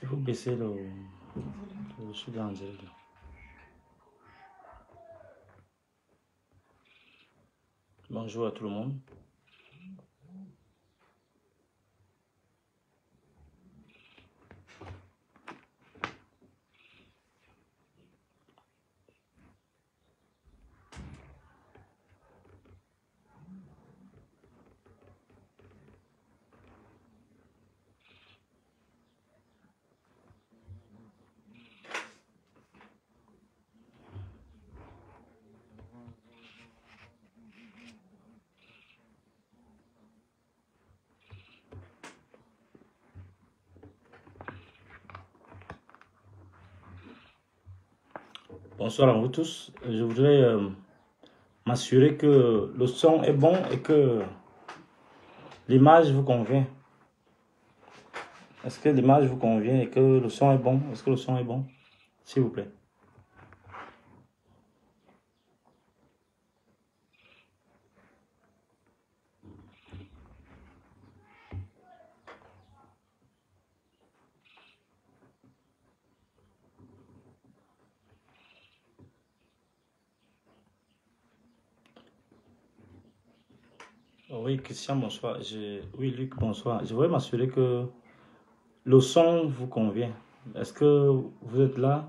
Il faut baisser le sujet en direct. Bonjour à tout le monde. Bonsoir à vous tous. Je voudrais m'assurer que le son est bon et que l'image vous convient. Est-ce que l'image vous convient et que le son est bon? Est-ce que le son est bon? S'il vous plaît. Oui, Christian, bonsoir. Oui, Luc, bonsoir. Je voudrais m'assurer que le son vous convient. Est-ce que vous êtes là?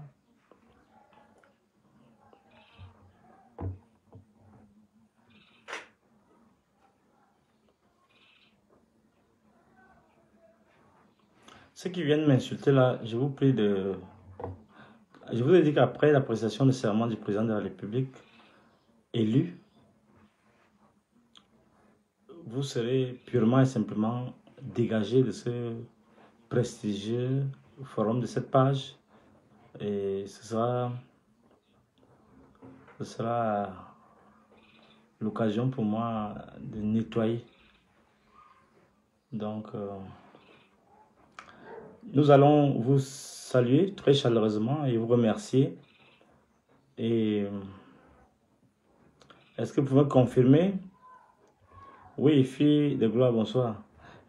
Ceux qui viennent m'insulter là, je vous prie de... Je vous ai dit qu'après la prestation de serment du président de la République élu, vous serez purement et simplement dégagé de ce prestigieux forum de cette page et ce sera l'occasion pour moi de nettoyer. Donc, nous allons vous saluer très chaleureusement et vous remercier. Et est-ce que vous pouvez me confirmer? Oui, fille de gloire, bonsoir.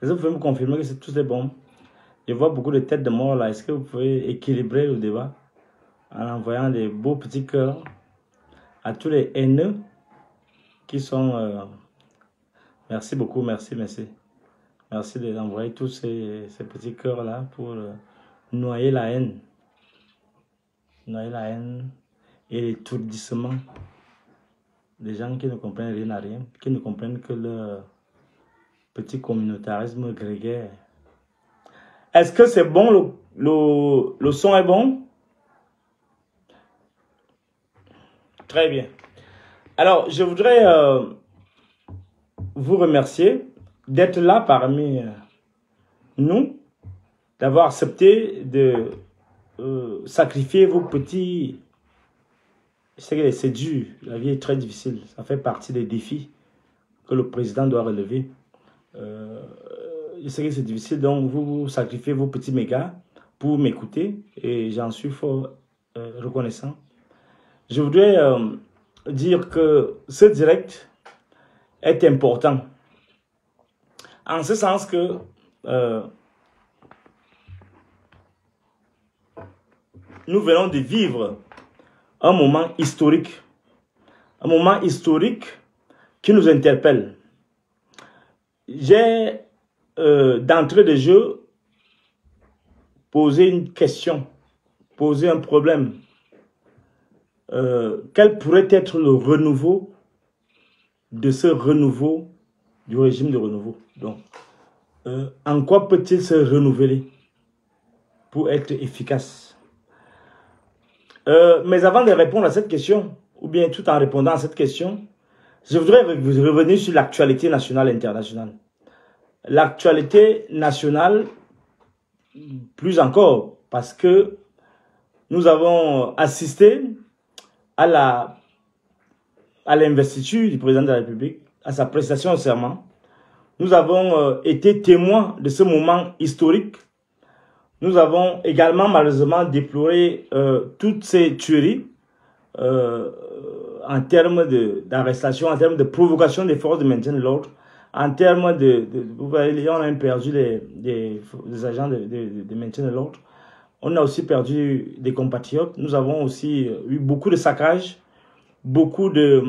Est-ce que vous pouvez me confirmer que tout est bon? Je vois beaucoup de têtes de mort là. Est-ce que vous pouvez équilibrer le débat en envoyant des beaux petits cœurs à tous les haineux qui sont... Merci beaucoup, merci. Merci d'envoyer tous ces petits cœurs là pour noyer la haine. Noyer la haine et l'étourdissement des gens qui ne comprennent rien à rien, qui ne comprennent que le petit communautarisme grégaire. Est-ce que c'est bon, le son est bon? Très bien. Alors, je voudrais vous remercier d'être là parmi nous, d'avoir accepté de sacrifier vos petits... Je sais que c'est dur, la vie est très difficile, ça fait partie des défis que le président doit relever. Je sais que c'est difficile, donc vous sacrifiez vos petits mégas pour m'écouter et j'en suis fort reconnaissant. Je voudrais dire que ce direct est important, en ce sens que nous venons de vivre un moment historique qui nous interpelle. J'ai d'entrée de jeu posé une question, posé un problème. Quel pourrait être le renouveau de ce renouveau, du régime de renouveau? Donc, en quoi peut-il se renouveler pour être efficace? Mais avant de répondre à cette question, ou bien tout en répondant à cette question, je voudrais revenir sur l'actualité nationale et internationale. L'actualité nationale, plus encore, parce que nous avons assisté à l'investiture du président de la République, à sa prestation au serment. Nous avons été témoins de ce moment historique. Nous avons également malheureusement déploré toutes ces tueries en termes d'arrestation, en termes de provocation des forces de maintien de l'ordre, en termes vous voyez, on a perdu des agents de maintien de l'ordre. On a aussi perdu des compatriotes. Nous avons aussi eu beaucoup de saccages, beaucoup de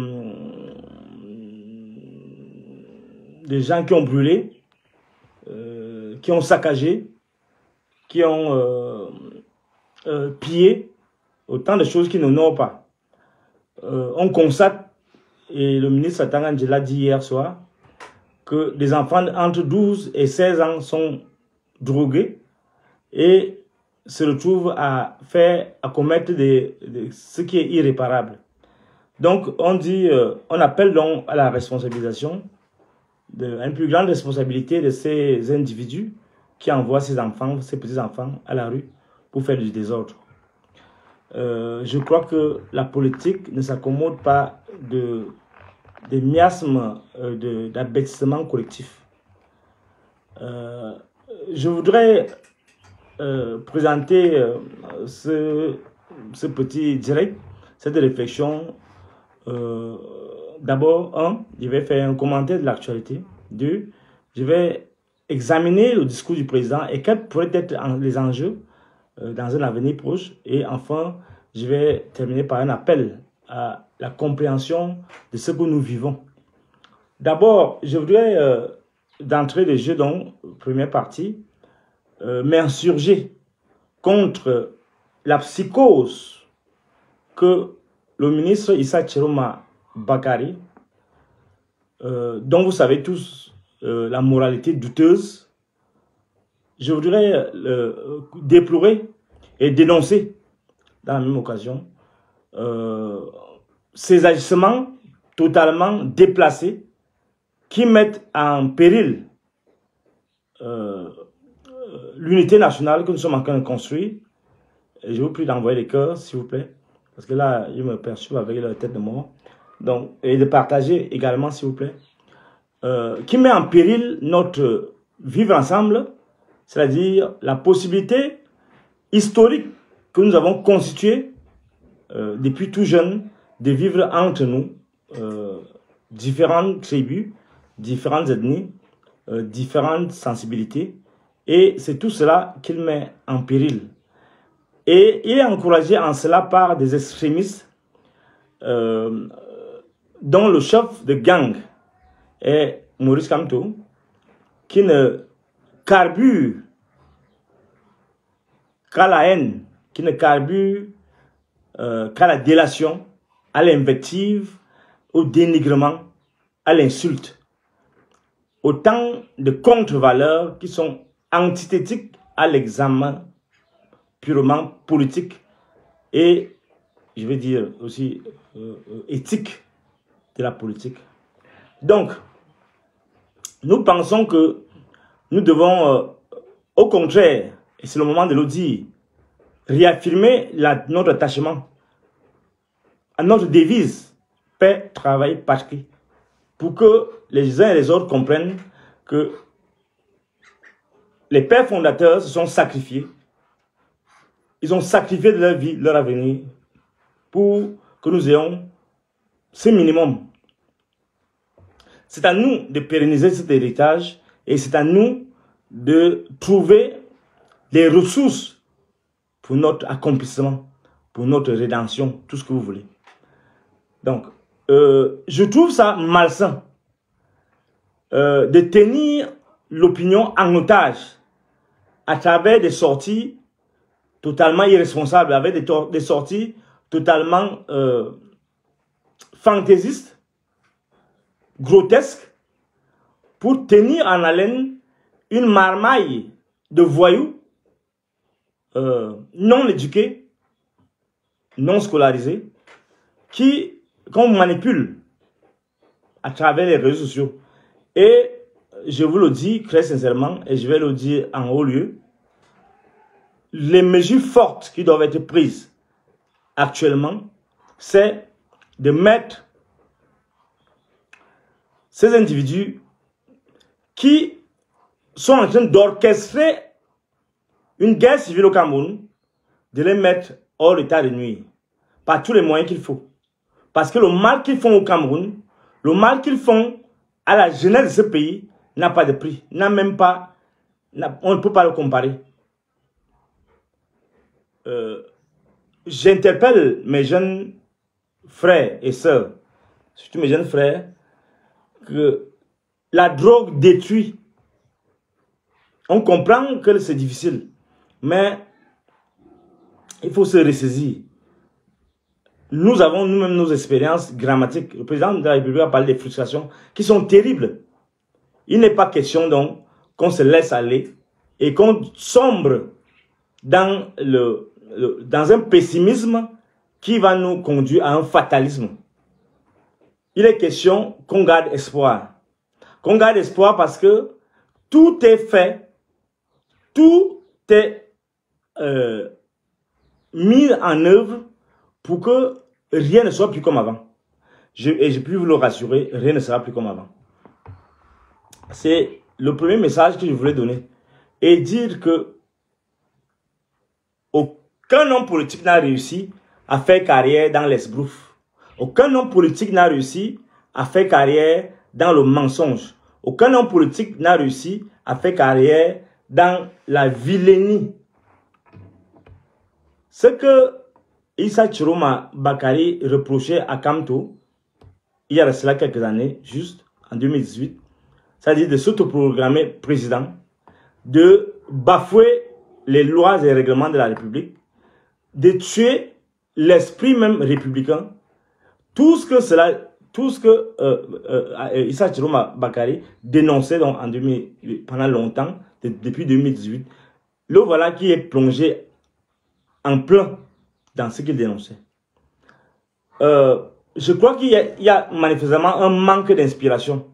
gens qui ont brûlé, qui ont saccagé, qui ont pillé, autant de choses qui n'honorent pas. On constate, et le ministre Tanganji l'a dit hier soir, que des enfants entre 12 et 16 ans sont drogués et se retrouvent à commettre ce qui est irréparable. Donc, on appelle donc à la responsabilisation, une plus grande responsabilité de ces individus qui envoient ces enfants, ces petits-enfants à la rue pour faire du désordre. Je crois que la politique ne s'accommode pas des miasmes d'abêtissement collectif. Je voudrais présenter ce petit direct, cette réflexion. D'abord, je vais faire un commentaire de l'actualité. 2, je vais examiner le discours du président et quels pourraient être les enjeux dans un avenir proche. Et enfin, je vais terminer par un appel à la compréhension de ce que nous vivons. D'abord, je voudrais, d'entrée de jeu, donc, première partie, m'insurger contre la psychose que le ministre Issa Chiroma Bakari, dont vous savez tous la moralité douteuse, je voudrais déplorer et dénoncer dans la même occasion ces agissements totalement déplacés qui mettent en péril l'unité nationale que nous sommes en train de construire. Et je vous prie d'envoyer les cœurs, s'il vous plaît, parce que là, ils me perçoivent avec leur tête de mort. Donc, et de partager également, s'il vous plaît, qui met en péril notre vivre ensemble, c'est-à-dire la possibilité historique que nous avons constituée depuis tout jeune de vivre entre nous, différentes tribus, différentes ethnies, différentes sensibilités, et c'est tout cela qu'il met en péril. Et il est encouragé en cela par des extrémistes dont le chef de gang est Maurice Kamto, qui ne carbure qu'à la haine, qui ne carbure qu'à la délation, à l'invective, au dénigrement, à l'insulte. Autant de contre-valeurs qui sont antithétiques à l'examen purement politique et, je vais dire aussi, éthique de la politique. Donc, nous pensons que nous devons, au contraire, et c'est le moment de le dire, réaffirmer notre attachement à notre devise, paix, travail, patrie, pour que les uns et les autres comprennent que les pères fondateurs se sont sacrifiés. Ils ont sacrifié de leur vie, leur avenir, pour que nous ayons ce minimum. C'est à nous de pérenniser cet héritage et c'est à nous de trouver les ressources pour notre accomplissement, pour notre rédemption, tout ce que vous voulez. Donc, je trouve ça malsain de tenir l'opinion en otage à travers des sorties totalement irresponsables, avec des sorties totalement fantaisistes, grotesques, pour tenir en haleine une marmaille de voyous non éduqués, non scolarisés, qu'on manipule à travers les réseaux sociaux. Et je vous le dis très sincèrement, et je vais le dire en haut lieu, les mesures fortes qui doivent être prises actuellement, c'est de mettre ces individus qui sont en train d'orchestrer une guerre civile au Cameroun, de les mettre hors d'état de nuire, par tous les moyens qu'il faut. Parce que le mal qu'ils font au Cameroun, le mal qu'ils font à la jeunesse de ce pays n'a pas de prix, n'a même pas, on ne peut pas le comparer. J'interpelle mes jeunes frères et sœurs, surtout mes jeunes frères, que la drogue détruit. On comprend que c'est difficile, mais il faut se ressaisir. Nous avons nous-mêmes nos expériences grammatiques. Le président de la République a parlé des frustrations qui sont terribles. Il n'est pas question donc qu'on se laisse aller et qu'on sombre dans un pessimisme qui va nous conduire à un fatalisme. Il est question qu'on garde espoir. Qu'on garde espoir parce que tout est fait, tout est mis en œuvre pour que rien ne soit plus comme avant. Et je puis vous le rassurer, rien ne sera plus comme avant. C'est le premier message que je voulais donner. Et dire que aucun homme politique n'a réussi à faire carrière dans l'esbrouf. Aucun homme politique n'a réussi à faire carrière dans le mensonge. Aucun homme politique n'a réussi à faire carrière dans la vilainie. Ce que Issa Chiroma Bakari reprochait à Kamto, il y a cela quelques années, juste en 2018, c'est-à-dire de s'autoprogrammer président, de bafouer les lois et règlements de la République, de tuer l'esprit même républicain, tout ce que Issa Chiroma Bakari dénonçait donc pendant longtemps, depuis 2018, le voilà qui est plongé en plein dans ce qu'il dénonçait. Je crois qu'il y a manifestement un manque d'inspiration.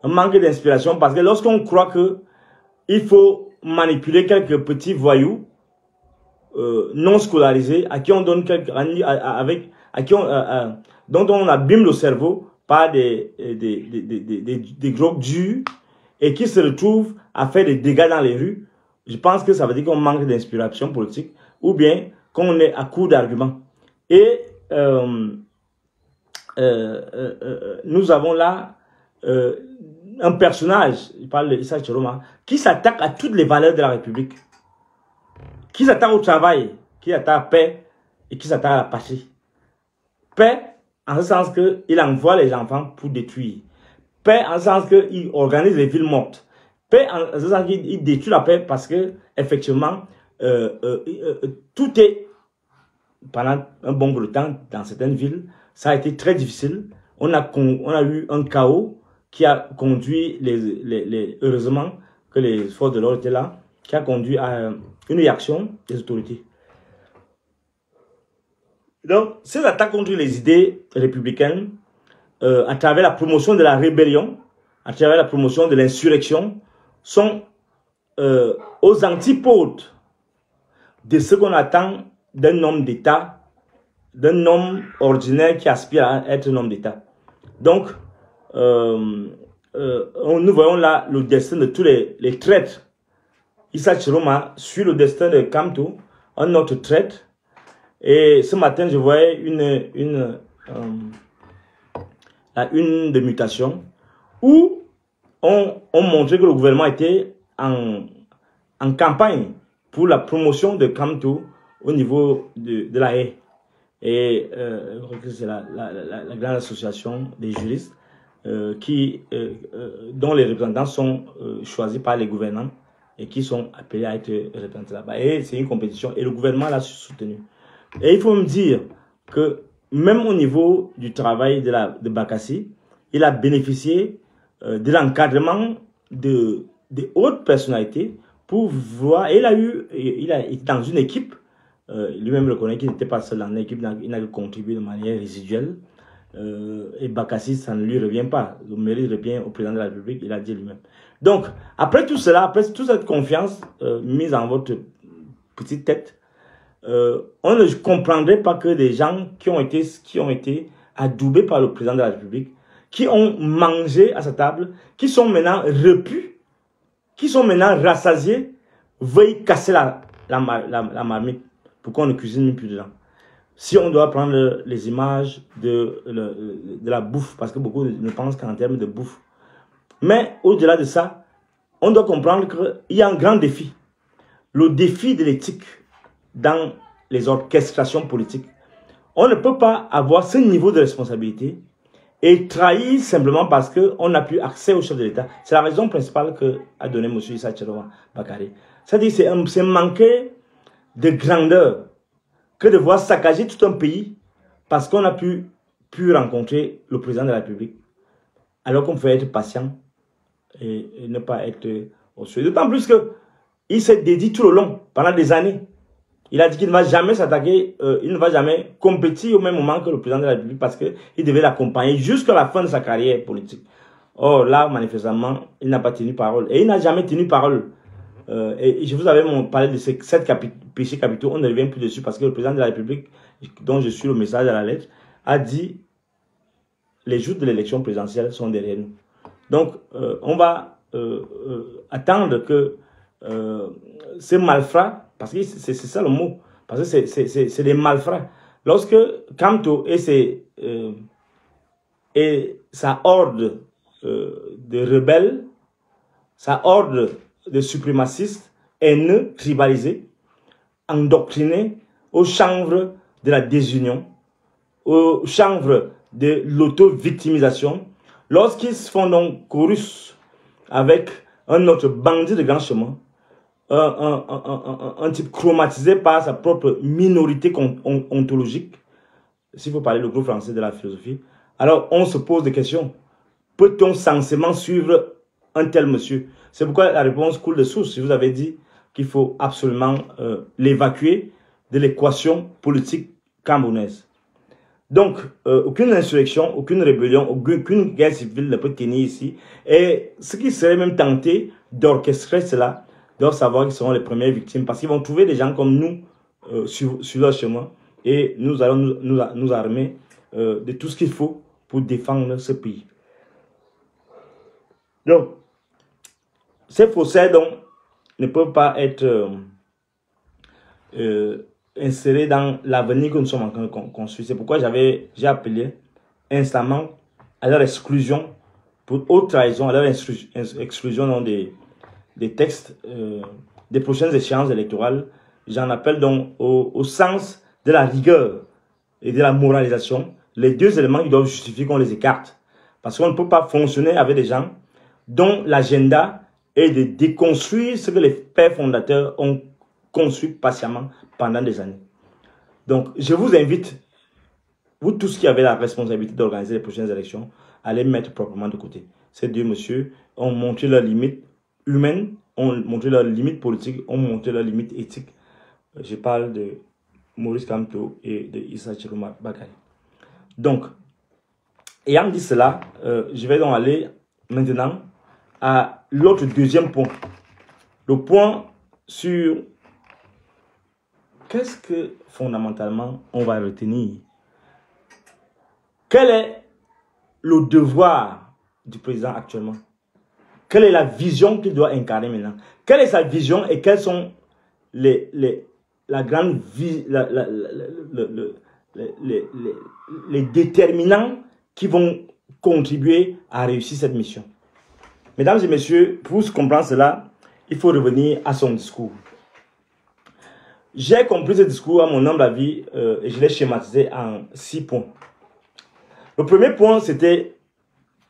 Un manque d'inspiration parce que lorsqu'on croit qu'il faut manipuler quelques petits voyous non scolarisés à qui on donne dont on abîme le cerveau par des drogues dures et qui se retrouvent à faire des dégâts dans les rues, je pense que ça veut dire qu'on manque d'inspiration politique ou bien qu'on est à court d'arguments. Et nous avons là un personnage, il parle de Issa Chiroma, qui s'attaque à toutes les valeurs de la République, qui s'attaque au travail, qui s'attaque à la paix et qui s'attaque à la patrie. Paix en ce sens qu'il envoie les enfants pour détruire. Paix en ce sens qu'il organise les villes mortes. Paix en ce sens qu'il détruit la paix parce que effectivement tout est, pendant un bon bout de temps, dans certaines villes, ça a été très difficile. On a eu un chaos qui a conduit, heureusement que les forces de l'ordre étaient là, qui a conduit à une réaction des autorités. Donc, ces attaques contre les idées républicaines, à travers la promotion de la rébellion, à travers la promotion de l'insurrection, sont aux antipodes de ce qu'on attend d'un homme d'État, d'un homme ordinaire qui aspire à être un homme d'État. Donc, nous voyons là le destin de tous les traîtres. Issa Chiroma suit le destin de Kamto, un autre traître. Et ce matin, je voyais une de mutation où on montrait que le gouvernement était en campagne pour la promotion de Kamto au niveau de la haie. Et je crois que c'est la grande association des juristes dont les représentants sont choisis par les gouvernants et qui sont appelés à être représentés là-bas. Et c'est une compétition et le gouvernement l'a soutenu. Et il faut me dire que même au niveau du travail de Bakassi, il a bénéficié de l'encadrement de hautes personnalités pour voir. Et il a été dans une équipe, lui-même reconnaît qu'il n'était pas seul dans l'équipe, il n'a contribué de manière résiduelle. Et Bakassi, ça ne lui revient pas. Le mérite revient au président de la République, il a dit lui-même. Donc, après tout cela, après toute cette confiance mise en votre petite tête, on ne comprendrait pas que des gens qui ont été adoubés par le président de la République, qui ont mangé à sa table, qui sont maintenant repus, qui sont maintenant rassasiés, veuillent casser la marmite pour qu'on ne cuisine plus dedans. Si on doit prendre les images de la bouffe, parce que beaucoup ne pensent qu'en termes de bouffe, Mais au-delà de ça, on doit comprendre qu'il y a un grand défi. Le défi de l'éthique dans les orchestrations politiques. On ne peut pas avoir ce niveau de responsabilité et trahir simplement parce qu'on n'a plus accès au chef de l'État. C'est la raison principale qu'a donné M. Issa Tchiroma Bakary. C'est-à-dire que c'est manquer de grandeur que de voir saccager tout un pays parce qu'on a pu rencontrer le président de la République. Alors qu'on peut être patient et ne pas être au sujet. D'autant plus qu'il s'est dédié tout le long, pendant des années. Il a dit qu'il ne va jamais s'attaquer, il ne va jamais compétir au même moment que le président de la République parce qu'il devait l'accompagner jusqu'à la fin de sa carrière politique. Or là, manifestement, il n'a pas tenu parole. Et il n'a jamais tenu parole. Et je vous avais parlé de ces 7 péchés capitaux, on ne revient plus dessus parce que le président de la République, dont je suis le message à la lettre, a dit les jours de l'élection présidentielle sont derrière nous. Donc, on va attendre que ces malfrats, parce que c'est ça le mot, parce que c'est des malfrats. Lorsque Kamto et sa horde de rebelles, sa horde de suprémacistes, haineux, tribalisés, endoctrinés au chanvre de la désunion, au chanvre de l'auto-victimisation, lorsqu'ils se font donc chorus avec un autre bandit de grand chemin, un type chromatisé par sa propre minorité ontologique, s'il faut parler le gros français de la philosophie, alors on se pose des questions. Peut-on censément suivre un tel monsieur? C'est pourquoi la réponse coule de source. Je vous avais dit qu'il faut absolument l'évacuer de l'équation politique camerounaise. Donc, aucune insurrection, aucune rébellion, aucune guerre civile ne peut tenir ici. Et ceux qui seraient même tentés d'orchestrer cela doivent savoir qu'ils seront les premières victimes parce qu'ils vont trouver des gens comme nous sur leur chemin et nous allons nous armer de tout ce qu'il faut pour défendre ce pays. Donc, ces faussaires donc, ne peuvent pas être insérés dans l'avenir que nous sommes en train de construire. C'est pourquoi j'ai appelé instamment à leur exclusion pour haute trahison, à leur exclusion dans des textes des prochaines échéances électorales. J'en appelle donc au sens de la rigueur et de la moralisation. Les deux éléments qui doivent justifier qu'on les écarte. Parce qu'on ne peut pas fonctionner avec des gens dont l'agenda est de déconstruire ce que les pères fondateurs ont construit patiemment pendant des années. Donc, je vous invite, vous tous qui avez la responsabilité d'organiser les prochaines élections, à les mettre proprement de côté. Ces deux messieurs ont montré leurs limites humaines, ont montré leurs limites politiques, ont montré leurs limites éthiques. Je parle de Maurice Kamto et de Issa Tchiroma Bakary. Donc, ayant dit cela, je vais donc aller maintenant à l'autre deuxième point. Le point sur qu'est-ce que fondamentalement on va retenir. Quel est le devoir du président actuellement? Quelle est la vision qu'il doit incarner maintenant? Quelle est sa vision et quels sont les déterminants qui vont contribuer à réussir cette mission? Mesdames et messieurs, pour comprendre cela, il faut revenir à son discours. J'ai compris ce discours à mon humble avis et je l'ai schématisé en 6 points. Le premier point, c'était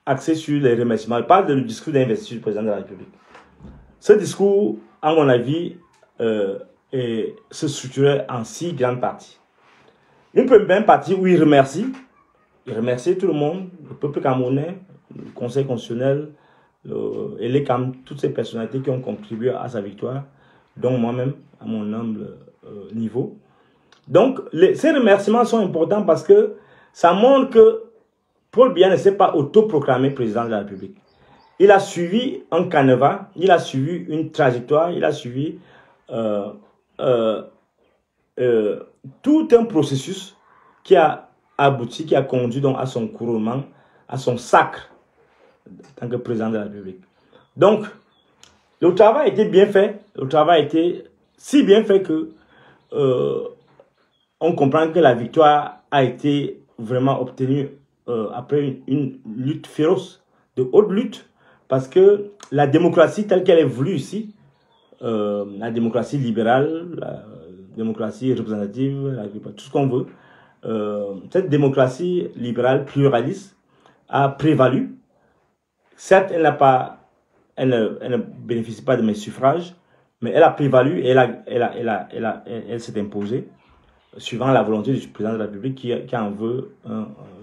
axé sur les remerciements. Il parle du discours d'investiture du président de la République. Ce discours, à mon avis, se structurait en 6 grandes parties. Une première partie où il remercie tout le monde, le peuple camerounais, le Conseil constitutionnel, et toutes ces personnalités qui ont contribué à sa victoire, dont moi-même, à mon humble niveau. Donc, ces remerciements sont importants parce que ça montre que Paul Biya ne s'est pas autoproclamé président de la République. Il a suivi un canevas, il a suivi une trajectoire, il a suivi tout un processus qui a abouti, qui a conduit donc à son couronnement, à son sacre en tant que président de la République. Donc, le travail a été bien fait, le travail a été si bien fait que on comprend que la victoire a été vraiment obtenue après une lutte féroce, de haute lutte, Parce que la démocratie telle qu'elle est voulue ici, la démocratie libérale, la démocratie représentative, tout ce qu'on veut, cette démocratie libérale pluraliste a prévalu. Certes, elle ne bénéficie pas de mes suffrages, mais elle a prévalu et elle s'est imposée suivant la volonté du président de la République qui en veut,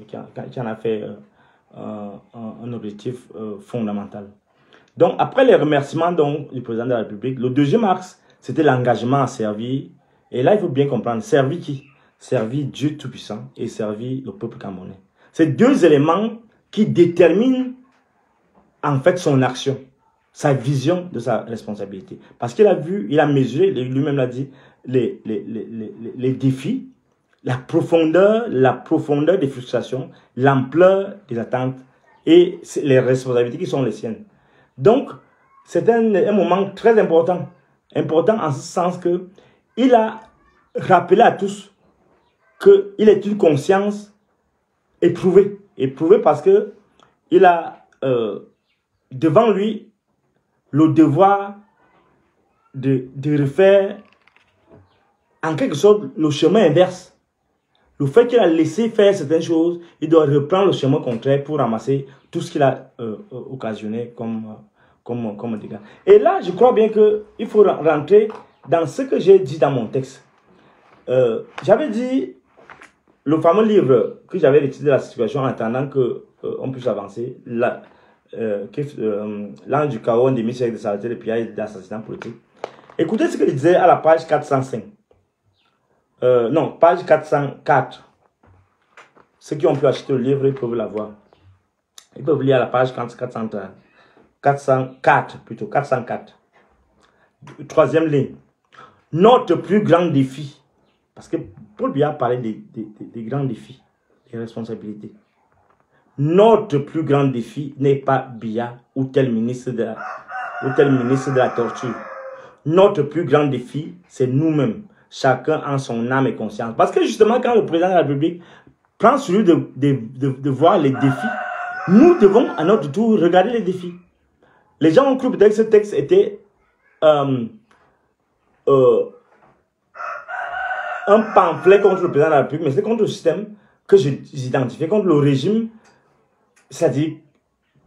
qui en a fait un objectif fondamental. Donc, après les remerciements donc, du président de la République, le 2e axe, c'était l'engagement à servir. Et là, il faut bien comprendre, servir qui? Servir Dieu Tout-Puissant et servir le peuple camerounais. C'est deux éléments qui déterminent en fait son action, sa vision de sa responsabilité. Parce qu'il a vu, il a mesuré, lui-même l'a dit, les défis, la profondeur des frustrations, l'ampleur des attentes et les responsabilités qui sont les siennes. Donc, c'est un moment très important. Important en ce sens que il a rappelé à tous qu'il est une conscience éprouvée. Éprouvée parce que il a devant lui le devoir de refaire en quelque sorte le chemin inverse. Le fait qu'il a laissé faire certaines choses, il doit reprendre le chemin contraire pour ramasser tout ce qu'il a occasionné comme dégâts. Et là, je crois bien qu'il faut rentrer dans ce que j'ai dit dans mon texte. J'avais dit le fameux livre que j'avais étudié la situation en attendant qu'on puisse avancer, l'ange du chaos, des siècles de saleté, de pillage et d'assassinat politique. Écoutez ce qu'il disait à la page 405. Non, page 404. Ceux qui ont pu acheter le livre, ils peuvent l'avoir. Ils peuvent lire à la page 404, plutôt 404. Troisième ligne. Notre plus grand défi, parce que Paul Biya parlait des grands défis, des responsabilités. Notre plus grand défi n'est pas Biya ou tel ministre de la torture. Notre plus grand défi, c'est nous-mêmes. Chacun en son âme et conscience. Parce que justement, quand le président de la République prend celui de voir les défis, nous devons à notre tour regarder les défis. Les gens ont cru peut-être que ce texte était un pamphlet contre le président de la République, mais c'est contre le système que j'identifiais, contre le régime, c'est-à-dire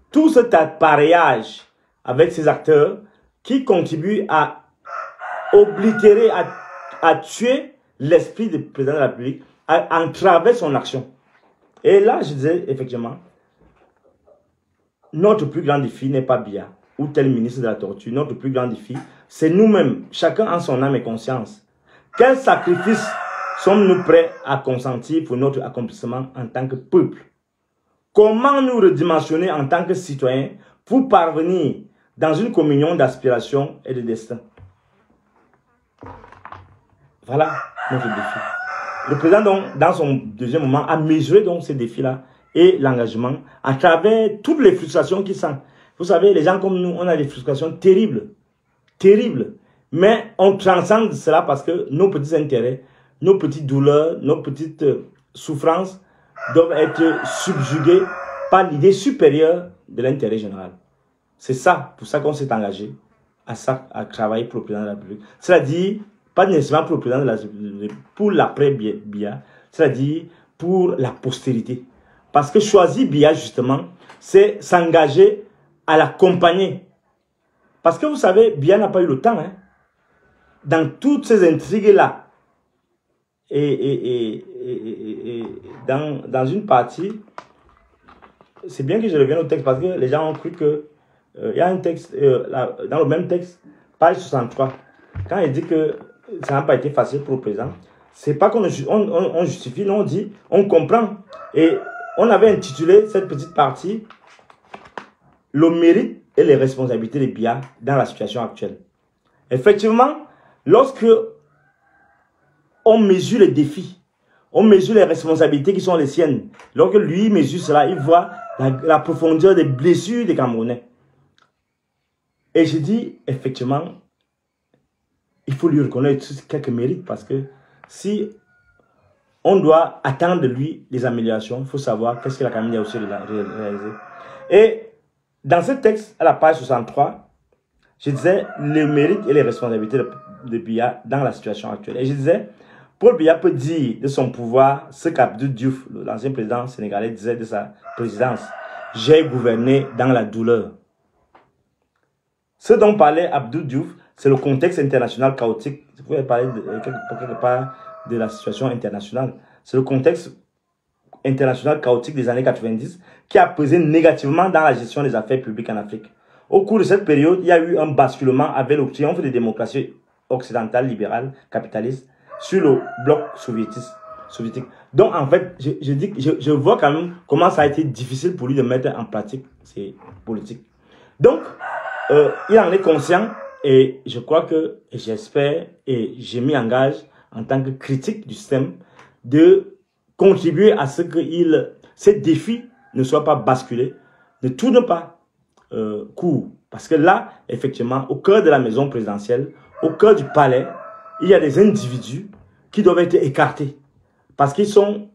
tout cet appareillage avec ces acteurs qui contribuent à oblitérer, à tuer l'esprit du président de la République, à entraver son action. Et là, je disais effectivement, notre plus grand défi n'est pas Biya ou tel ministre de la torture. Notre plus grand défi, c'est nous-mêmes, chacun en son âme et conscience. Quels sacrifices sommes-nous prêts à consentir pour notre accomplissement en tant que peuple? Comment nous redimensionner en tant que citoyens pour parvenir dans une communion d'aspiration et de destin? Voilà notre défi. Le président, donc, dans son deuxième moment, a mesuré donc ces défis-là et l'engagement à travers toutes les frustrations qu'il sent. Vous savez, les gens comme nous, on a des frustrations terribles. Terribles. Mais on transcende cela parce que nos petits intérêts, nos petites douleurs, nos petites souffrances doivent être subjuguées par l'idée supérieure de l'intérêt général. C'est ça, pour ça qu'on s'est engagé à travailler pour le président de la République. C'est-à-dire, pas nécessairement pour le président de la République, pour l'après-Biya, c'est-à-dire pour la postérité. Parce que choisir Biya, justement, c'est s'engager à l'accompagner. Parce que vous savez, Biya n'a pas eu le temps, hein, dans toutes ces intrigues-là, et dans une partie, c'est bien que je revienne au texte, parce que les gens ont cru que il y a un texte, dans le même texte, page 63, quand il dit que ça n'a pas été facile pour le président, c'est pas qu'on justifie, non, on dit, on comprend. Et on avait intitulé cette petite partie « Le mérite et les responsabilités de Biya dans la situation actuelle ». Effectivement, lorsque on mesure les défis, on mesure les responsabilités qui sont les siennes, lorsque lui mesure cela, il voit la profondeur des blessures des Camerounais. Et je dis, effectivement, il faut lui reconnaître quelques mérites parce que si on doit attendre de lui les améliorations, il faut savoir qu'est-ce qu'il a quand même aussi réalisé. Et dans ce texte, à la page 63, je disais le mérite et les responsabilités de Biya dans la situation actuelle. Et je disais, Paul Biya peut dire de son pouvoir ce qu'Abdou Diouf, l'ancien président sénégalais, disait de sa présidence. J'ai gouverné dans la douleur. Ce dont parlait Abdou Diouf, c'est le contexte international chaotique. Vous pouvez parler quelque part de la situation internationale. C'est le contexte international chaotique des années 90 qui a pesé négativement dans la gestion des affaires publiques en Afrique. Au cours de cette période, il y a eu un basculement avec le triomphe des démocraties occidentales, libérales, capitalistes sur le bloc soviétique. Donc, en fait, je vois quand même comment ça a été difficile pour lui de mettre en pratique ses politiques. Donc, il en est conscient et je crois que, j'espère et je m'y engage en tant que critique du système de contribuer à ce que ces défis ne soient pas basculés, ne tournent pas court. Parce que là, effectivement, au cœur de la maison présidentielle, au cœur du palais, il y a des individus qui doivent être écartés. Parce qu'ils sont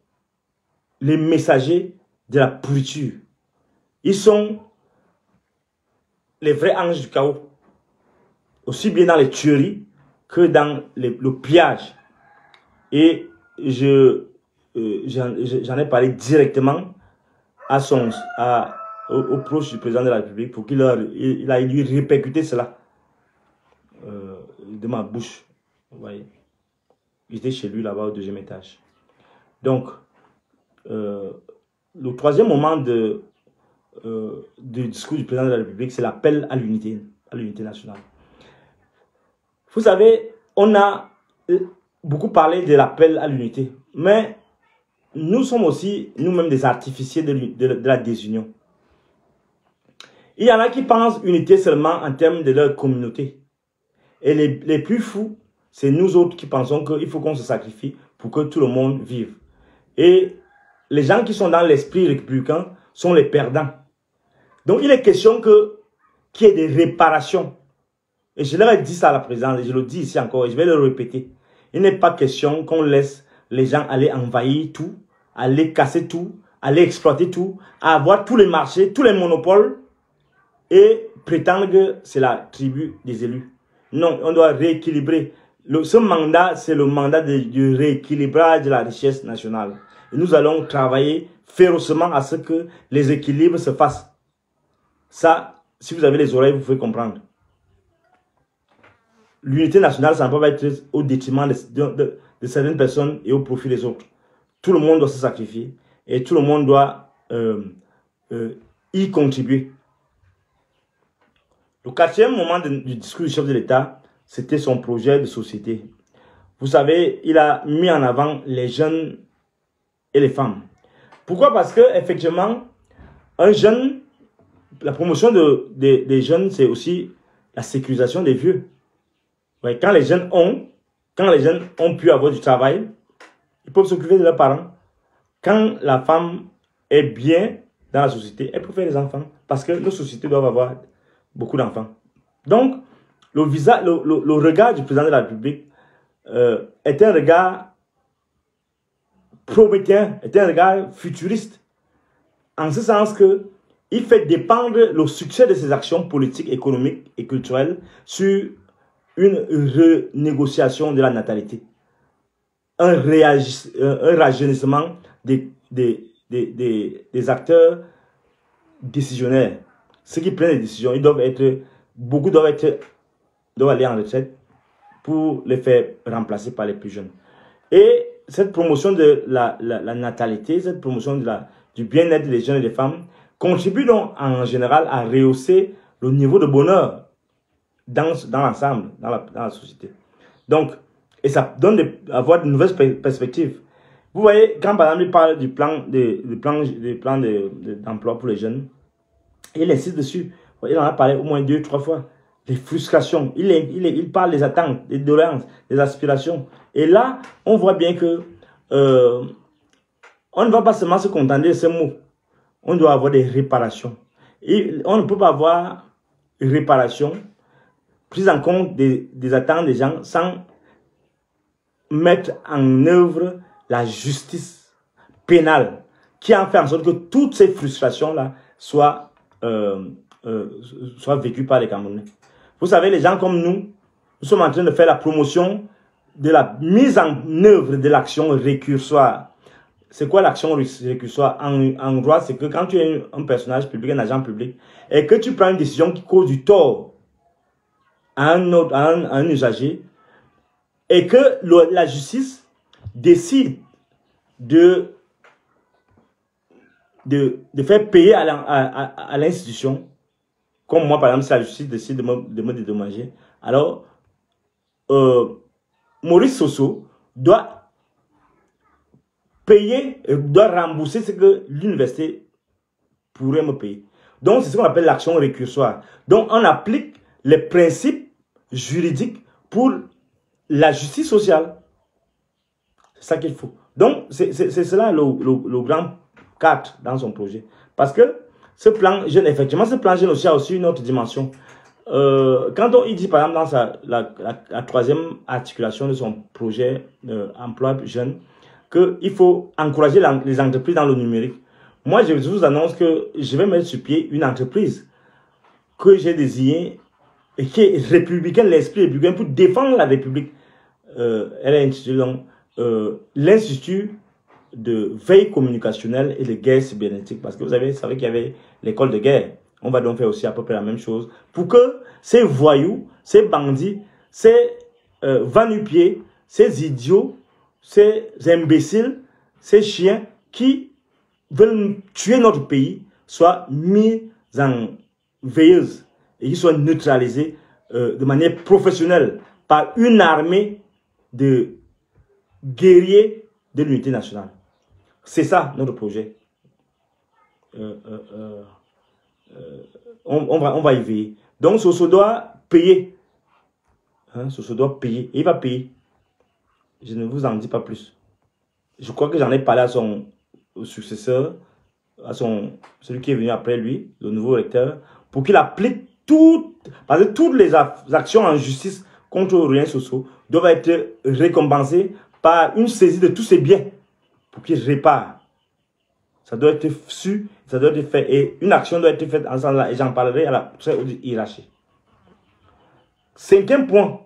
les messagers de la pourriture. Ils sont les vrais anges du chaos. Aussi bien dans les tueries que dans le pillage. Et j'en ai parlé directement aux proches du président de la République pour qu'il lui répercuter cela de ma bouche. Vous voyez. J'étais chez lui là-bas au 2e étage. Donc, le 3e moment du discours du président de la République, c'est l'appel à l'unité nationale. Vous savez, on a beaucoup parlé de l'appel à l'unité, mais nous sommes aussi nous-mêmes des artificiers de la désunion. Il y en a qui pensent unité seulement en termes de leur communauté. Et les plus fous, c'est nous autres qui pensons qu'il faut qu'on se sacrifie pour que tout le monde vive. Et les gens qui sont dans l'esprit républicain sont les perdants. Donc il est question qu'il y ait des réparations. Et je leur ai dit ça à la présidence, et je le dis ici encore, et je vais le répéter. Il n'est pas question qu'on laisse les gens aller envahir tout, aller casser tout, aller exploiter tout, avoir tous les marchés, tous les monopoles, et prétendre que c'est la tribu des élus. Non, on doit rééquilibrer. Ce mandat, c'est le mandat du rééquilibrage de la richesse nationale. Et nous allons travailler férocement à ce que les équilibres se fassent. Ça, si vous avez les oreilles, vous pouvez comprendre. L'unité nationale, ça ne peut pas être au détriment de certaines personnes et au profit des autres. Tout le monde doit se sacrifier et tout le monde doit y contribuer. Le 4e moment du discours du chef de l'État, c'était son projet de société. Vous savez, il a mis en avant les jeunes et les femmes. Pourquoi? Parce que effectivement, un jeune, la promotion des jeunes, c'est aussi la sécurisation des vieux. Ouais, quand les jeunes ont pu avoir du travail, ils peuvent s'occuper de leurs parents. Quand la femme est bien dans la société, elle peut faire des enfants. Parce que nos sociétés doivent avoir beaucoup d'enfants. Donc, le regard du président de la République est un regard prométhéen, est un regard futuriste. En ce sens que il fait dépendre le succès de ses actions politiques, économiques et culturelles sur une renégociation de la natalité. Un rajeunissement des acteurs décisionnaires. Ceux qui prennent les décisions, beaucoup doivent aller en retraite pour les faire remplacer par les plus jeunes. Et cette promotion de la natalité, cette promotion du bien-être des jeunes et des femmes contribue donc en général à rehausser le niveau de bonheur dans l'ensemble, dans la société. Donc, et ça donne avoir de nouvelles perspectives. Vous voyez, quand par exemple il parle du plan d'emploi pour les jeunes, il insiste dessus. Il en a parlé au moins 2 ou 3 fois. Les frustrations. Il parle des attentes, des doléances, des aspirations. Et là, on voit bien que on ne va pas seulement se contenter de ces mots. On doit avoir des réparations. Et on ne peut pas avoir une réparation prise en compte des attentes des gens sans mettre en œuvre la justice pénale qui en fait en sorte que toutes ces frustrations-là soient soit vécu par les Camerounais. Vous savez, les gens comme nous sommes en train de faire la promotion de la mise en œuvre de l'action récursoire. C'est quoi l'action récursoire? En droit, c'est que quand tu es un personnage public, un agent public, et que tu prends une décision qui cause du tort à un usager, et que la justice décide de faire payer à l'institution, comme moi par exemple, si la justice décide de me dédommager, alors Maurice Soso doit payer, doit rembourser ce que l'université pourrait me payer. Donc c'est ce qu'on appelle l'action récursoire. Donc on applique les principes juridiques pour la justice sociale. C'est ça qu'il faut. Donc c'est cela le grand cadre dans son projet. Parce que ce plan jeune, effectivement, ce plan jeune aussi a aussi une autre dimension. Quand il dit par exemple dans la troisième articulation de son projet emploi jeune, qu'il faut encourager les entreprises dans le numérique. Moi, je vous annonce que je vais mettre sur pied une entreprise que j'ai désignée et qui est républicaine, l'esprit républicain, pour défendre la République. Elle est intitulée l'Institut de veille communicationnelle et de guerre cybernétique. Parce que vous savez qu'il y avait l'école de guerre. On va donc faire aussi à peu près la même chose pour que ces voyous, ces bandits, ces va-nu-pieds, ces idiots, ces imbéciles, ces chiens qui veulent tuer notre pays soient mis en veilleuse et qui soient neutralisés de manière professionnelle par une armée de guerriers de l'unité nationale. C'est ça notre projet. On va y veiller. Donc Soso doit payer. Hein, Soso doit payer. Et il va payer. Je ne vous en dis pas plus. Je crois que j'en ai parlé à son successeur, celui qui est venu après lui, le nouveau recteur, pour qu'il applique parce que toutes les actions en justice contre Aurélien Soso doivent être récompensées par une saisie de tous ses biens pour qu'il répare. Ça doit être su, ça doit être fait. Et une action doit être faite ensemble, et j'en parlerai à la très haute hiérarchie. Cinquième point,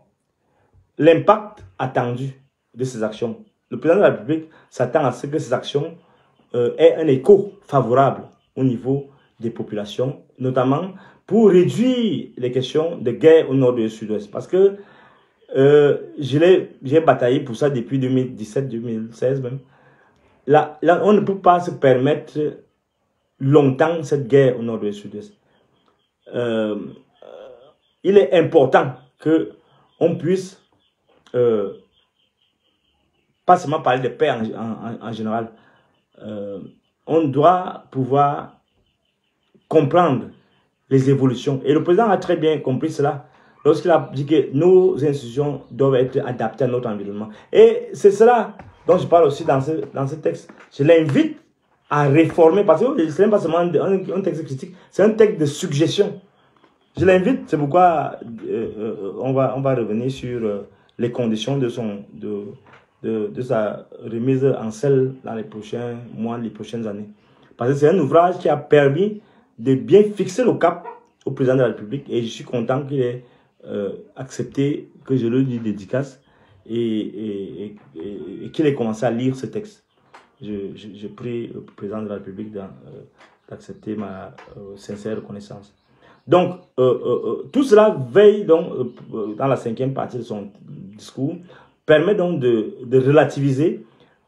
l'impact attendu de ces actions. Le président de la République s'attend à ce que ces actions aient un écho favorable au niveau des populations, notamment pour réduire les questions de guerre au nord et au sud-ouest. Parce que j'ai bataillé pour ça depuis 2017-2016 même. Là, on ne peut pas se permettre longtemps cette guerre au nord et au sud-ouest. Il est important qu'on puisse pas seulement parler de paix en général. On doit pouvoir comprendre les évolutions. Et le président a très bien compris cela lorsqu'il a dit que nos institutions doivent être adaptées à notre environnement. Et c'est cela dont je parle aussi dans ce texte. Je l'invite à réformer, parce que ce n'est pas seulement un texte critique, c'est un texte de suggestion. Je l'invite, c'est pourquoi on va revenir sur les conditions de sa remise en selle dans les prochains mois, les prochaines années. Parce que c'est un ouvrage qui a permis de bien fixer le cap au président de la République, et je suis content qu'il ait accepté que je le lui dédicace et qu'il ait commencé à lire ce texte. Je prie le président de la République d'accepter ma sincère reconnaissance. Donc, tout cela veille donc, dans la cinquième partie de son discours, permet donc de relativiser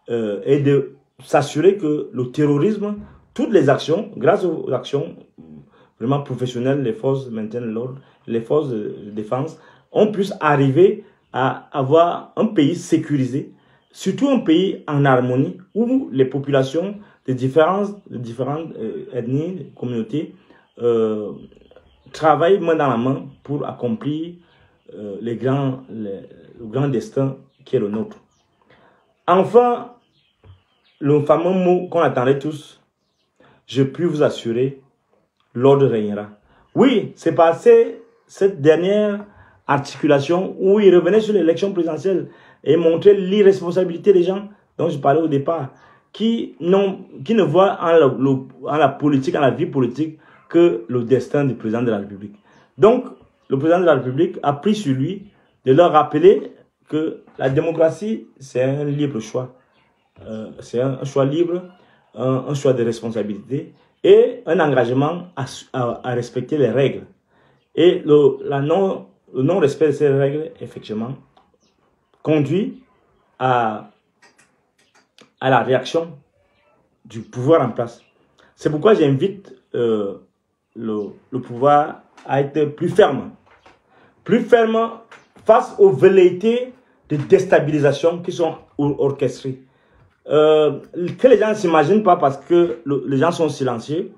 et de s'assurer que le terrorisme, toutes les actions, grâce aux actions vraiment professionnelles, les forces de maintien de l'ordre, les forces de défense, on puisse arriver à avoir un pays sécurisé, surtout un pays en harmonie, où les populations de différentes ethnies, communautés, travaillent main dans la main pour accomplir le grand destin qui est le nôtre. Enfin, le fameux mot qu'on attendait tous, je puis vous assurer, l'ordre régnera. Oui, c'est passé cette dernière articulation où il revenait sur l'élection présidentielle et montrait l'irresponsabilité des gens dont je parlais au départ, qui ne voient en la politique, en la vie politique, que le destin du président de la République. Donc, le président de la République a pris sur lui de leur rappeler que la démocratie, c'est un libre choix. C'est un choix libre, un choix de responsabilité et un engagement à respecter les règles. Et le non-respect de ces règles, effectivement, conduit à la réaction du pouvoir en place. C'est pourquoi j'invite le pouvoir à être plus ferme face aux velléités de déstabilisation qui sont orchestrées. Que les gens ne s'imaginent pas parce que les gens sont silencieux,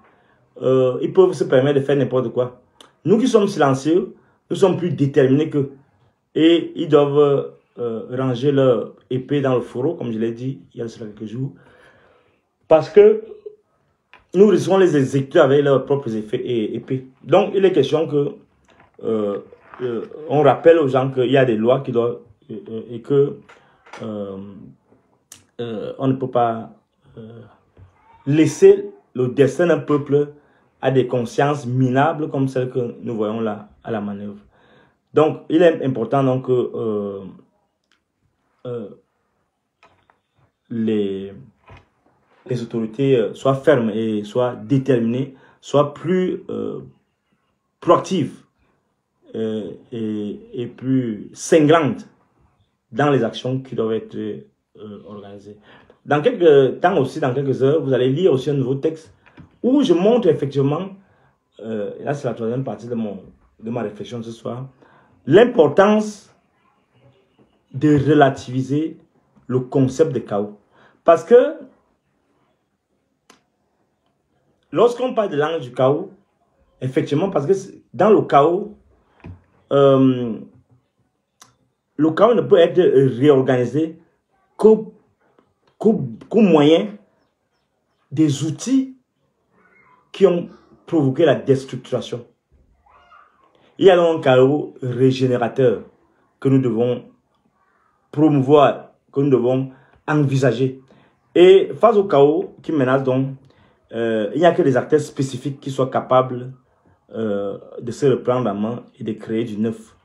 ils peuvent se permettre de faire n'importe quoi. Nous qui sommes silencieux, nous sommes plus déterminés qu'eux. Et ils doivent ranger leur épée dans le fourreau, comme je l'ai dit il y a quelques jours. Parce que nous risquons les exécuter avec leurs propres épées. Donc, il est question que on rappelle aux gens qu'il y a des lois qui doivent et que on ne peut pas laisser le destin d'un peuple à des consciences minables comme celles que nous voyons là à la manœuvre. Donc, il est important donc, que les autorités soient fermes et soient déterminées, soient plus proactives et plus cinglantes dans les actions qui doivent être organisées. Dans quelques temps aussi, dans quelques heures, vous allez lire aussi un nouveau texte où je montre effectivement, là c'est la troisième partie de ma réflexion ce soir, l'importance de relativiser le concept de chaos. Parce que lorsqu'on parle de l'angle du chaos, effectivement, parce que dans le chaos ne peut être réorganisé qu'au moyen des outils qui ont provoqué la déstructuration. Il y a donc un chaos régénérateur que nous devons promouvoir, que nous devons envisager. Et face au chaos qui menace donc, il n'y a que des acteurs spécifiques qui soient capables de se reprendre en main et de créer du neuf.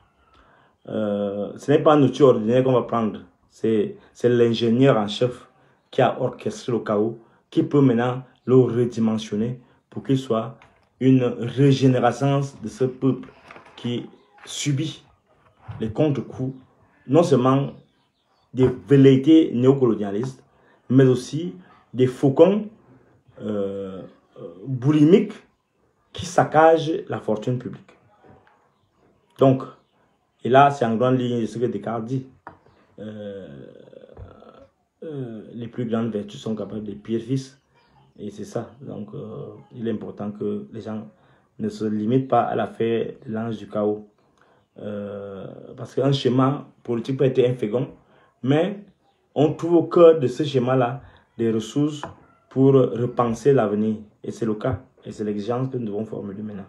Ce n'est pas un outil ordinaire qu'on va prendre. C'est l'ingénieur en chef qui a orchestré le chaos, qui peut maintenant le redimensionner pour qu'il soit une régénération de ce peuple qui subit les contre-coups, non seulement des velléités néocolonialistes, mais aussi des faucons boulimiques qui saccagent la fortune publique. Donc, et là, c'est en grande ligne ce que Descartes dit. Les plus grandes vertus sont capables des pires vices. Et c'est ça. Donc, il est important que les gens ne se limitent pas à l'affaire de l'ange du chaos. Parce qu'un schéma politique peut être infécond, mais on trouve au cœur de ce schéma-là des ressources pour repenser l'avenir. Et c'est le cas. Et c'est l'exigence que nous devons formuler maintenant.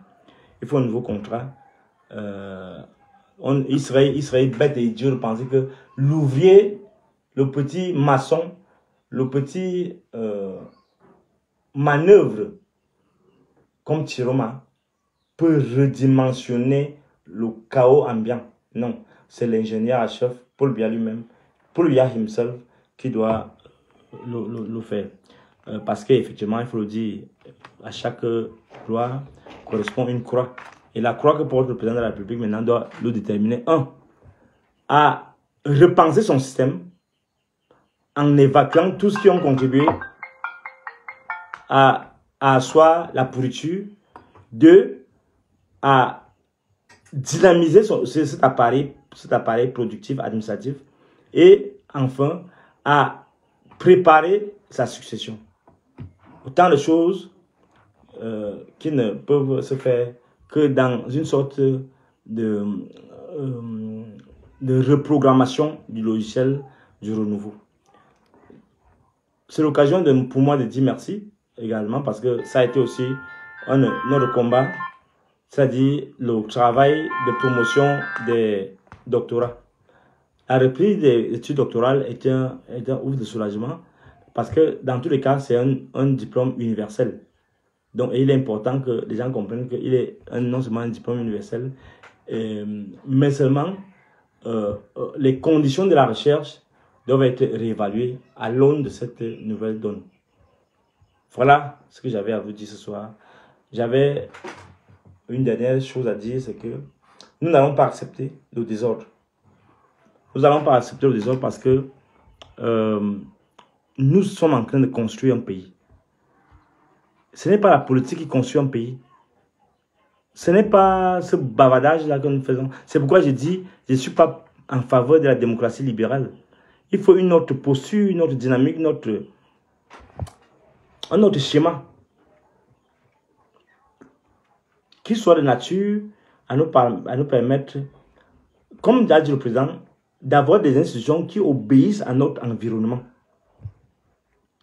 Il faut un nouveau contrat. Il serait bête et idiot de penser que l'ouvrier, le petit maçon, le petit manœuvre comme Chiroma peut redimensionner le chaos ambiant. Non, c'est l'ingénieur à chef, Paul Biya lui-même, Paul Biya himself, qui doit le faire. Parce qu'effectivement, il faut le dire, à chaque gloire correspond une croix. Et la croix que porte le président de la République maintenant doit le déterminer, à repenser son système en évacuant tout ce qui ont contribué à asseoir la pourriture. 2, à dynamiser cet appareil productif, administratif. Et enfin, à préparer sa succession. Autant de choses qui ne peuvent se faire que dans une sorte de reprogrammation du logiciel du renouveau. C'est l'occasion pour moi de dire merci également parce que ça a été aussi notre combat, c'est-à-dire le travail de promotion des doctorats. La reprise des études doctorales est un ouf de soulagement parce que dans tous les cas, c'est un diplôme universel. Donc, il est important que les gens comprennent qu'il est non seulement un diplôme universel, mais seulement les conditions de la recherche doivent être réévaluées à l'aune de cette nouvelle donne. Voilà ce que j'avais à vous dire ce soir. J'avais une dernière chose à dire, c'est que nous n'allons pas accepter le désordre. Nous n'allons pas accepter le désordre parce que nous sommes en train de construire un pays. Ce n'est pas la politique qui construit un pays. Ce n'est pas ce bavardage-là que nous faisons. C'est pourquoi je dis, je ne suis pas en faveur de la démocratie libérale. Il faut une autre posture, une autre dynamique, un autre schéma qui soit de nature à nous permettre, comme l'a dit le président, d'avoir des institutions qui obéissent à notre environnement.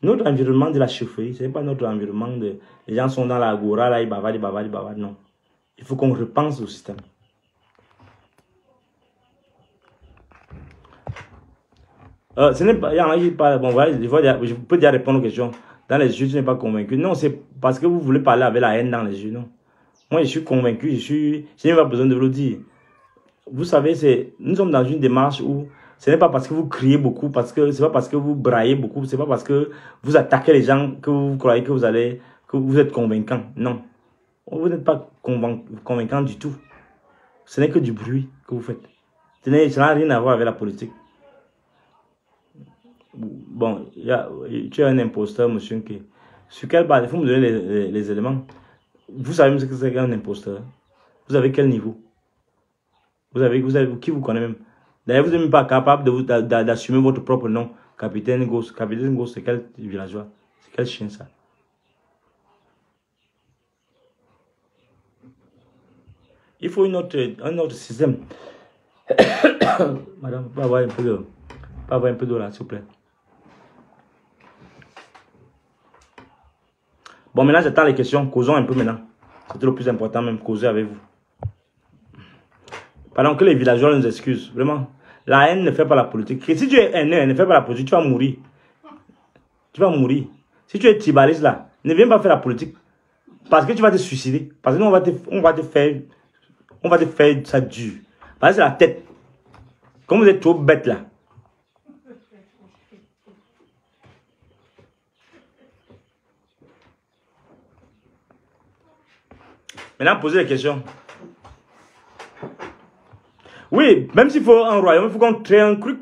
Notre environnement de la chefferie, ce n'est pas notre environnement de... Les gens sont dans l'agora, là, ils bavardent, non. Il faut qu'on repense au système. Ce n'est pas... Il y en a qui parlent... Bon, voilà, je peux déjà répondre aux questions. Dans les yeux, je n'ai pas convaincu. Non, c'est parce que vous voulez parler avec la haine dans les yeux, non. Moi, je suis convaincu, je n'ai pas besoin de vous le dire. Vous savez, nous sommes dans une démarche où ce n'est pas parce que vous criez beaucoup, c'est pas parce que vous braillez beaucoup, c'est pas parce que vous attaquez les gens que vous croyez que vous êtes convaincant. Non. Vous n'êtes pas convaincant du tout. Ce n'est que du bruit que vous faites. Ça n'a rien à voir avec la politique. Bon, tu es un imposteur, monsieur. Sur quelle base? Il faut me donner les éléments. Vous savez ce que c'est qu'un imposteur? Vous avez quel niveau? Vous avez qui vous connaît même? D'ailleurs, vous n'êtes même pas capable d'assumer votre propre nom. Capitaine Ghost. Capitaine Ghost, c'est quel villageois? C'est quel chien ça? Il faut un autre système. Madame, pas avoir un peu d'eau là, s'il vous plaît. Bon, maintenant, j'attends les questions. Causons un peu maintenant. C'était le plus important, même, causer avec vous. Pendant que les villageois nous excusent, vraiment. La haine ne fait pas la politique. Si tu es haineux, elle ne fait pas la politique, tu vas mourir. Tu vas mourir. Si tu es tibaliste là, ne viens pas faire la politique. Parce que tu vas te suicider. Parce que nous, on va te faire ça dur. Parce que c'est la tête. Comme vous êtes trop bête là. Maintenant, posez les questions. Oui, même s'il faut un royaume, il faut qu'on crée un truc.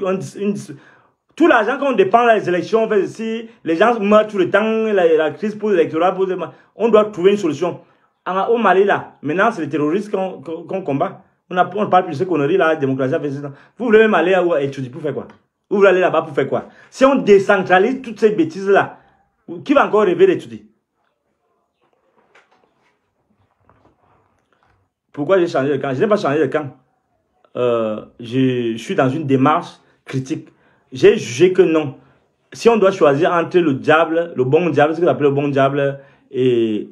Tout l'argent qu'on dépense dans les élections, si les gens meurent tout le temps, la crise électorale, on doit trouver une solution. Au Mali, là, maintenant, c'est les terroristes qu'on combat. On ne parle plus de ce conneries là, la démocratie. Vous voulez même aller à étudier pour faire quoi? Vous voulez aller là-bas pour faire quoi? Si on décentralise toutes ces bêtises-là, qui va encore rêver d'étudier? Pourquoi j'ai changé de camp? Je n'ai pas changé de camp. Je suis dans une démarche critique. J'ai jugé que non. Si on doit choisir entre le diable, le bon diable, ce que j'appelle le bon diable, et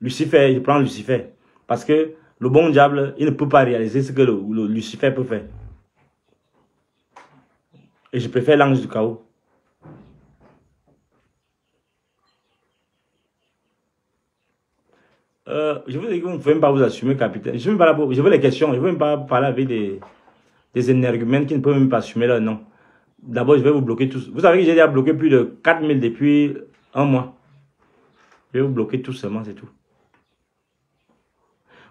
Lucifer, je prends Lucifer. Parce que le bon diable, il ne peut pas réaliser ce que le Lucifer peut faire. Et je préfère l'ange du chaos. Je vous dis que vous ne pouvez même pas vous assumer, capitaine. Je veux les questions. Je ne veux même pas parler avec des énergumènes qui ne peuvent même pas assumer leur nom. D'abord, je vais vous bloquer tous. Vous savez que j'ai déjà bloqué plus de 4000 depuis un mois. Je vais vous bloquer tous seulement, c'est tout.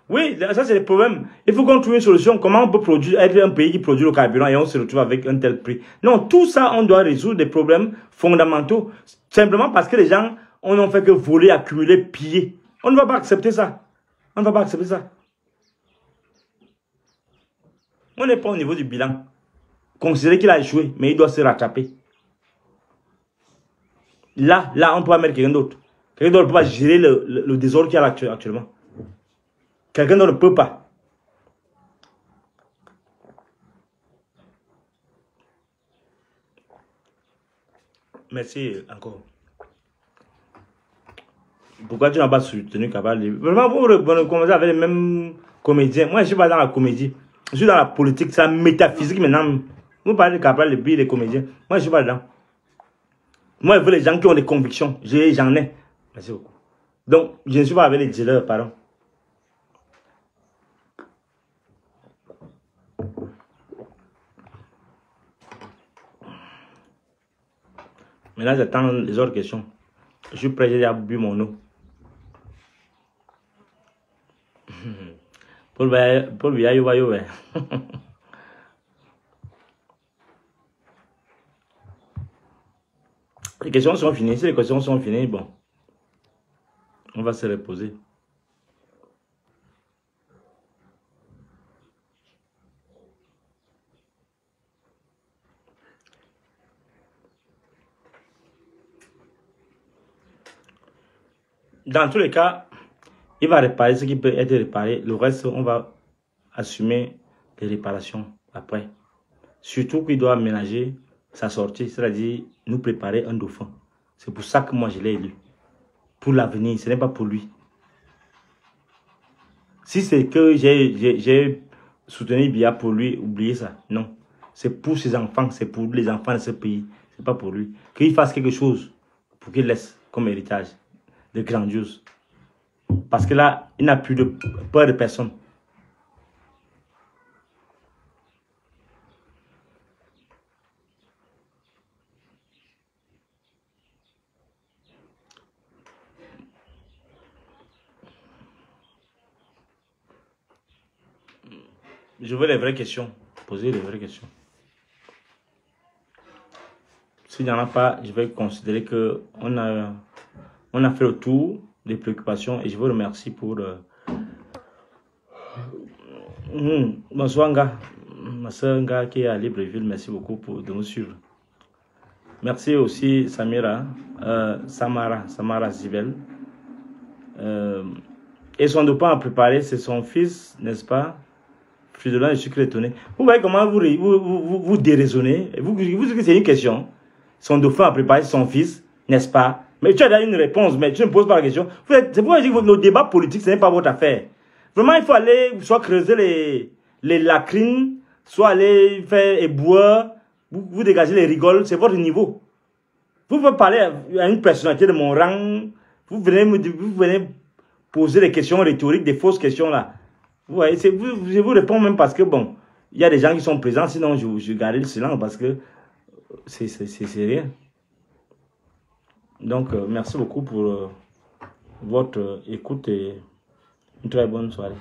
Oui, ça c'est le problème. Il faut qu'on trouve une solution. Comment on peut être un pays qui produit le carburant et on se retrouve avec un tel prix? Non, tout ça, on doit résoudre des problèmes fondamentaux. Simplement parce que les gens n'ont fait que voler, accumuler, piller. On ne va pas accepter ça. On ne va pas accepter ça. On n'est pas au niveau du bilan. Considérer qu'il a échoué, mais il doit se rattraper. Là, on peut pas mettre quelqu'un d'autre. Quelqu'un d'autre ne peut pas gérer le désordre qu'il y a actuellement. Quelqu'un d'autre ne peut pas. Merci encore. Pourquoi tu n'as pas soutenu Cabral? Vraiment, vous commencez avec les mêmes comédiens. Moi, je ne suis pas dans la comédie. Je suis dans la politique, c'est la métaphysique maintenant. Vous parlez de Cabral depuis les comédiens. Moi, je ne suis pas dedans. Moi, je veux les gens qui ont des convictions. J'en ai. Merci beaucoup. Donc, je ne suis pas avec les dealers, pardon. Maintenant, j'attends les autres questions. Je suis prêt, j'ai déjà bu mon eau. Paul Biya, yo, yo, Les questions sont finies. Si les questions sont finies, bon, on va se reposer. Dans tous les cas, il va réparer ce qui peut être réparé. Le reste, on va assumer les réparations après. Surtout qu'il doit aménager sa sortie, c'est-à-dire nous préparer un dauphin. C'est pour ça que moi je l'ai élu. Pour l'avenir, ce n'est pas pour lui. Si c'est que j'ai soutenu Biya pour lui, oubliez ça. Non. C'est pour ses enfants, c'est pour les enfants de ce pays. C'est pas pour lui. Qu'il fasse quelque chose pour qu'il laisse comme héritage de grandiose. Parce que là, il n'a plus de peur de personne. Je veux les vraies questions. Poser les vraies questions. S'il n'y en a pas, je vais considérer qu'on a fait le tour des préoccupations et je vous remercie pour... Bonsoir, Nga. Ma soeur Nga qui est à Libreville, merci beaucoup de nous suivre. Merci aussi Samira, Samara Zibel. Et son dauphin à préparer, c'est son fils, n'est-ce pas? Fridolin, je suis très étonné. Vous voyez comment vous déraisonnez? Vous dites que c'est une question. Son dauphin a préparé son fils, n'est-ce pas? Mais tu as déjà une réponse, mais tu ne me poses pas la question. C'est pourquoi je dis que le débat politique, ce n'est pas votre affaire. Vraiment, il faut aller, soit creuser les lacrines, soit aller faire éboueur, vous dégagez les rigoles, c'est votre niveau. Vous pouvez parler à une personnalité de mon rang, vous venez poser des questions rhétoriques, des fausses questions là. Vous voyez, je vous réponds même parce que bon, il y a des gens qui sont présents, sinon je garde le silence parce que c'est rien. Donc, merci beaucoup pour votre écoute et une très bonne soirée.